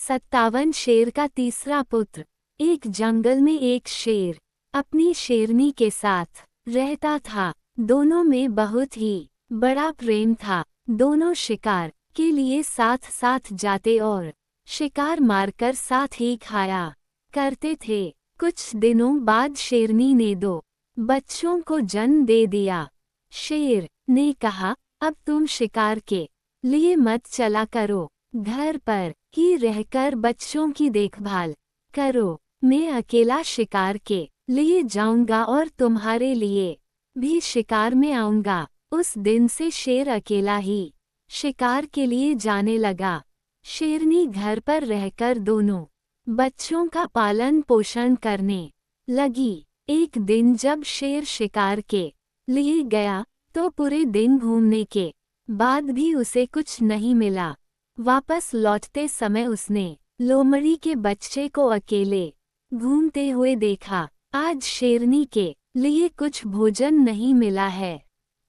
57 शेर का तीसरा पुत्र। एक जंगल में एक शेर अपनी शेरनी के साथ रहता था। दोनों में बहुत ही बड़ा प्रेम था। दोनों शिकार के लिए साथ साथ जाते और शिकार मारकर साथ ही खाया करते थे। कुछ दिनों बाद शेरनी ने 2 बच्चों को जन्म दे दिया। शेर ने कहा, अब तुम शिकार के लिए मत चला करो, घर पर ही रहकर बच्चों की देखभाल करो। मैं अकेला शिकार के लिए जाऊंगा और तुम्हारे लिए भी शिकार में आऊंगा। उस दिन से शेर अकेला ही शिकार के लिए जाने लगा। शेरनी घर पर रहकर दोनों बच्चों का पालन पोषण करने लगी। एक दिन जब शेर शिकार के लिए गया तो पूरे दिन घूमने के बाद भी उसे कुछ नहीं मिला। वापस लौटते समय उसने लोमड़ी के बच्चे को अकेले घूमते हुए देखा। आज शेरनी के लिए कुछ भोजन नहीं मिला है,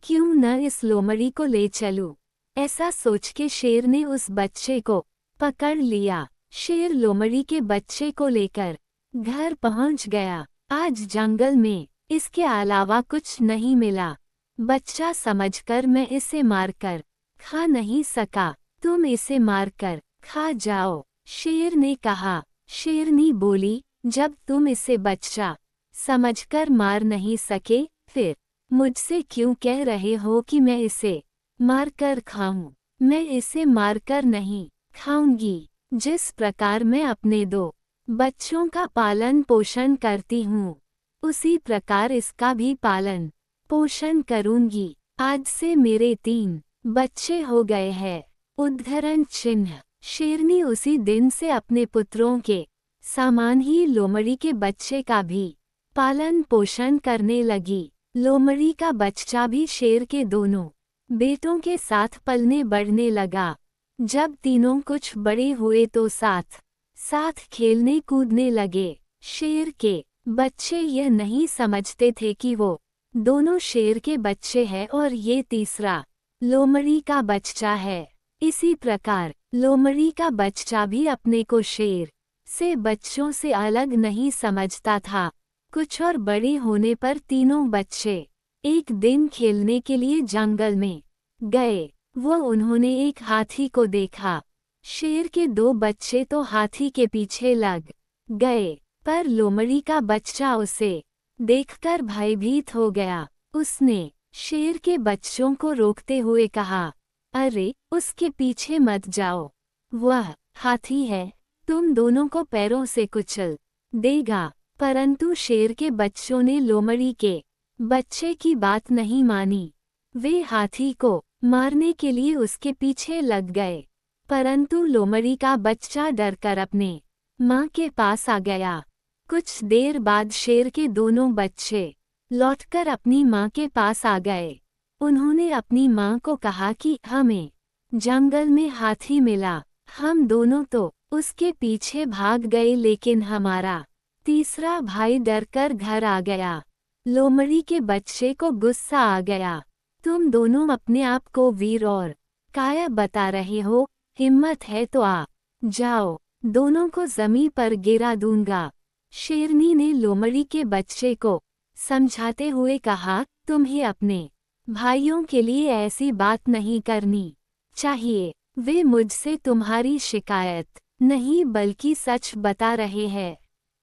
क्यों न इस लोमड़ी को ले चलूं? ऐसा सोच के शेर ने उस बच्चे को पकड़ लिया। शेर लोमड़ी के बच्चे को लेकर घर पहुंच गया। आज जंगल में इसके अलावा कुछ नहीं मिला। बच्चा समझकर मैं इसे मारकर खा नहीं सका, तुम इसे मारकर खा जाओ, शेर ने कहा। शेरनी बोली, जब तुम इसे बच्चा समझकर मार नहीं सके, फिर मुझसे क्यों कह रहे हो कि मैं इसे मारकर खाऊं? मैं इसे मारकर नहीं खाऊंगी। जिस प्रकार मैं अपने 2 बच्चों का पालन पोषण करती हूँ, उसी प्रकार इसका भी पालन पोषण करूंगी। आज से मेरे 3 बच्चे हो गए हैं। उद्धरण चिन्ह। शेरनी उसी दिन से अपने पुत्रों के समान ही लोमड़ी के बच्चे का भी पालन पोषण करने लगी। लोमड़ी का बच्चा भी शेर के दोनों बेटों के साथ पलने बढ़ने लगा। जब तीनों कुछ बड़े हुए तो साथ साथ खेलने कूदने लगे। शेर के बच्चे यह नहीं समझते थे कि वो दोनों शेर के बच्चे हैं और ये तीसरा लोमड़ी का बच्चा है। इसी प्रकार लोमड़ी का बच्चा भी अपने को शेर से बच्चों से अलग नहीं समझता था। कुछ और बड़े होने पर तीनों बच्चे एक दिन खेलने के लिए जंगल में गए। उन्होंने एक हाथी को देखा। शेर के 2 बच्चे तो हाथी के पीछे लग गए, पर लोमड़ी का बच्चा उसे देखकर भयभीत हो गया। उसने शेर के बच्चों को रोकते हुए कहा, अरे उसके पीछे मत जाओ, वह हाथी है, तुम दोनों को पैरों से कुचल देगा। परंतु शेर के बच्चों ने लोमड़ी के बच्चे की बात नहीं मानी। वे हाथी को मारने के लिए उसके पीछे लग गए। परंतु लोमड़ी का बच्चा डरकर अपने माँ के पास आ गया। कुछ देर बाद शेर के दोनों बच्चे लौटकर अपनी माँ के पास आ गए। उन्होंने अपनी माँ को कहा कि हमें जंगल में हाथी मिला, हम दोनों तो उसके पीछे भाग गए, लेकिन हमारा तीसरा भाई डरकर घर आ गया। लोमड़ी के बच्चे को गुस्सा आ गया, तुम दोनों अपने आप को वीर और काया बता रहे हो, हिम्मत है तो आ जाओ, दोनों को जमीन पर गिरा दूंगा। शेरनी ने लोमड़ी के बच्चे को समझाते हुए कहा, तुम्हें अपने भाइयों के लिए ऐसी बात नहीं करनी चाहिए। वे मुझसे तुम्हारी शिकायत नहीं बल्कि सच बता रहे हैं।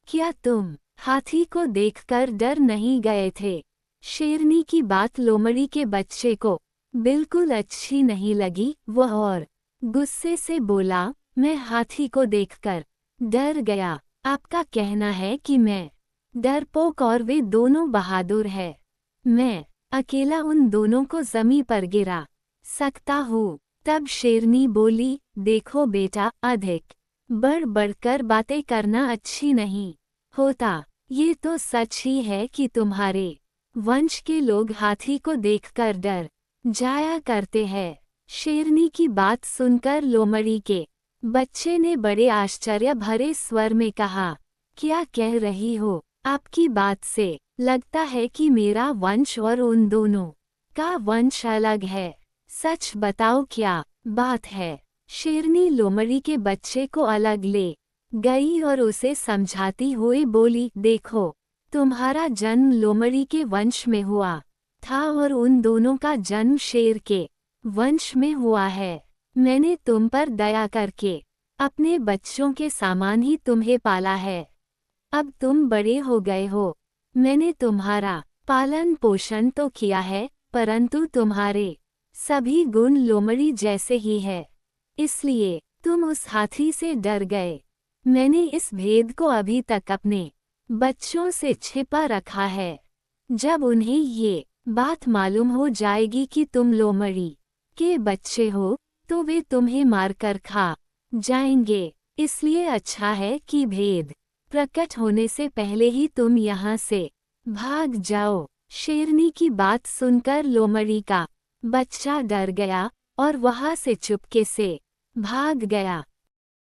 क्या तुम हाथी को देखकर डर नहीं गए थे? शेरनी की बात लोमड़ी के बच्चे को बिल्कुल अच्छी नहीं लगी। वह और गुस्से से बोला, मैं हाथी को देखकर डर गया। आपका कहना है कि मैं डरपोक और वे दोनों बहादुर है। मैं अकेला उन दोनों को जमीन पर गिरा सकता हूँ। तब शेरनी बोली, देखो बेटा, अधिक बढ़ बढ़कर बातें करना अच्छी नहीं होता। ये तो सच ही है कि तुम्हारे वंश के लोग हाथी को देखकर डर जाया करते हैं। शेरनी की बात सुनकर लोमड़ी के बच्चे ने बड़े आश्चर्य भरे स्वर में कहा, क्या कह रही हो? आपकी बात से लगता है कि मेरा वंश और उन दोनों का वंश अलग है। सच बताओ क्या बात है? शेरनी लोमड़ी के बच्चे को अलग ले गई और उसे समझाती हुई बोली, देखो, तुम्हारा जन्म लोमड़ी के वंश में हुआ था और उन दोनों का जन्म शेर के वंश में हुआ है। मैंने तुम पर दया करके अपने बच्चों के सामान ही तुम्हें पाला है। अब तुम बड़े हो गए हो। मैंने तुम्हारा पालन पोषण तो किया है, परंतु तुम्हारे सभी गुण लोमड़ी जैसे ही है, इसलिए तुम उस हाथी से डर गए। मैंने इस भेद को अभी तक अपने बच्चों से छिपा रखा है। जब उन्हें ये बात मालूम हो जाएगी कि तुम लोमड़ी के बच्चे हो, तो वे तुम्हें मारकर खा जाएंगे। इसलिए अच्छा है कि भेद प्रकट होने से पहले ही तुम यहाँ से भाग जाओ। शेरनी की बात सुनकर लोमड़ी का बच्चा डर गया और वहाँ से चुपके से भाग गया।